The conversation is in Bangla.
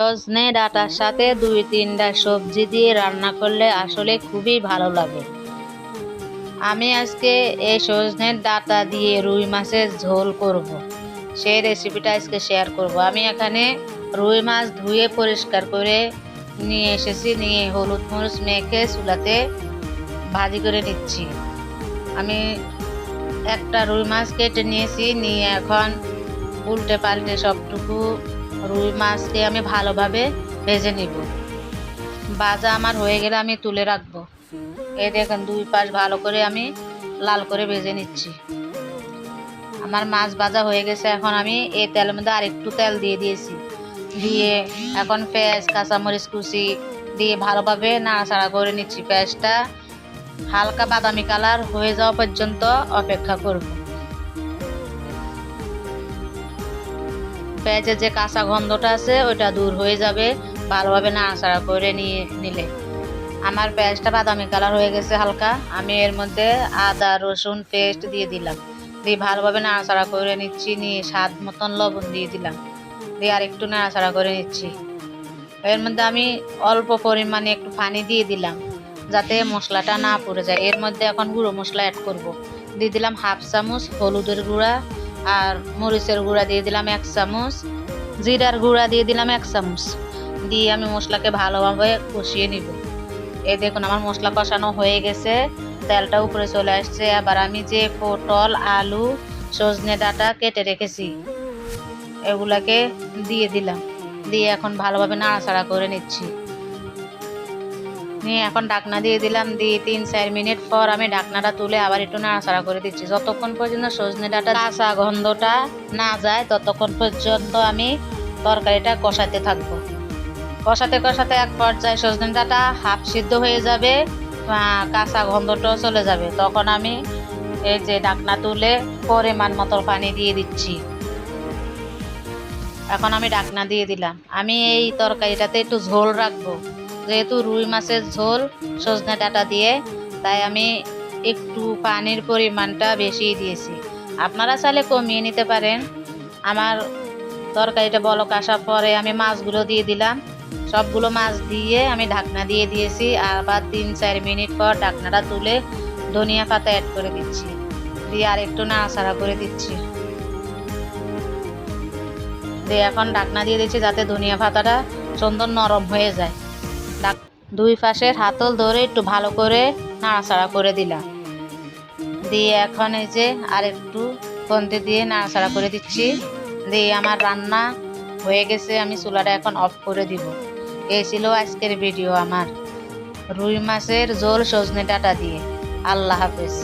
সজনে ডাঁটার সাথে 2-3টা সবজি দিয়ে রান্না করলে আসলে খুবই ভালো লাগে। আমি আজকে এই সজনের ডাঁটা দিয়ে রুই মাছের ঝোল করব। সেই রেসিপিটা আজকে শেয়ার করব। আমি এখানে রুই মাছ ধুয়ে পরিষ্কার করে নিয়ে এসেছি, নিয়ে হলুদ মরিচ মেখে চুলাতে ভাজি করে নিচ্ছি। আমি একটা রুই মাছ কেটে নিয়েছি, নিয়ে এখন উল্টে পাল্টে সবটুকু রুই মাছকে আমি ভালোভাবে ভেজে নিব। ভাজা আমার হয়ে গেলে আমি তুলে রাখবো। এই দেখেন দুই পাশ ভালো করে আমি লাল করে ভেজে নিচ্ছি। আমার মাছ ভাজা হয়ে গেছে। এখন আমি এই তেলের মধ্যে আরেকটু তেল দিয়ে দিয়েছি, দিয়ে এখন পেঁয়াজ কাঁচামরিচ কুচি দিয়ে ভালোভাবে নাড়াচাড়া করে নিচ্ছি। পেঁয়াজটা হালকা বাদামি কালার হয়ে যাওয়া পর্যন্ত অপেক্ষা করব। পেঁয়াজের যে কাঁচা গন্ধটা আছে ওইটা দূর হয়ে যাবে ভালোভাবে নাড়াচাড়া করে নিলে। আমার পেঁয়াজটা বাদামি কালার হয়ে গেছে হালকা। আমি এর মধ্যে আদা রসুন পেস্ট দিয়ে দিলাম, দিয়ে ভালোভাবে নাড়াচাড়া করে নিচ্ছি। নিয়ে স্বাদ মতন লবণ দিয়ে দিলাম, দিয়ে আর একটু নাড়াচাড়া করে নিচ্ছি। এর মধ্যে আমি অল্প পরিমাণে একটু পানি দিয়ে দিলাম যাতে মশলাটা না পুড়ে যায়। এর মধ্যে এখন গুঁড়ো মশলা অ্যাড করব। দিয়ে দিলাম 1/2 চামচ হলুদের গুঁড়া, আর মরিচের গুঁড়া দিয়ে দিলাম 1 চামচ, জিরার গুঁড়া দিয়ে দিলাম 1 চামচ। দিয়ে আমি মশলাকে ভালোভাবে কষিয়ে নিব। এই দেখুন আমার মশলা কষানো হয়ে গেছে, তেলটা উপরে চলে আসছে। আবার আমি যে পটল আলু সজনে ডাঁটা কেটে রেখেছি এগুলাকে দিয়ে দিলাম, দিয়ে এখন ভালোভাবে নাড়াচাড়া করে নিচ্ছি। নিয়ে এখন ঢাকনা দিয়ে দিলাম, দিয়ে 3-4 মিনিট পর আমি ঢাকনাটা তুলে আবার একটু নাড়াচাড়া করে দিচ্ছি। যতক্ষণ পর্যন্ত সজনে ডাঁটা কাঁচা গন্ধটা না যায় ততক্ষণ পর্যন্ত আমি তরকারিটা কষাতে থাকবো। কষাতে কষাতে এক পর্যায়ে সজনে ডাঁটা হাফ সিদ্ধ হয়ে যাবে, কাঁচা গন্ধটাও চলে যাবে। তখন আমি এই যে ঢাকনা তুলে পরিমাণ মতো পানি দিয়ে দিচ্ছি। এখন আমি ঢাকনা দিয়ে দিলাম। আমি এই তরকারিটাতে একটু ঝোল রাখবো, যেহেতু রুই মাছের ঝোল সজনে ডাঁটা দিয়ে, তাই আমি একটু পানির পরিমাণটা বেশি দিয়েছি। আপনারা চাইলে কমিয়ে নিতে পারেন। আমার তরকারিটা বলক আসার পরে আমি মাছগুলো দিয়ে দিলাম। সবগুলো মাছ দিয়ে আমি ঢাকনা দিয়ে দিয়েছি। আবার 3-4 মিনিট পর ঢাকনাটা তুলে ধনিয়া পাতা অ্যাড করে দিচ্ছি, দিয়ে আর একটু নাড়াচাড়া করে দিচ্ছি। দিয়ে এখন ঢাকনা দিয়ে দিচ্ছি যাতে ধনিয়া পাতাটা সুন্দর নরম হয়ে যায়। দুই পাশের হাতল ধরে একটু ভালো করে নাড়াচাড়া করে দিলাম, দিয়ে এখন এই যে আর একটু খুন্তি দিয়ে নাড়াচাড়া করে দিচ্ছি। দিয়ে আমার রান্না হয়ে গেছে, আমি চুলাটা এখন অফ করে দিব। এই ছিল আজকের ভিডিও আমার রুই মাছের ঝোল সজনে ডাঁটা দিয়ে। আল্লাহ হাফেজ।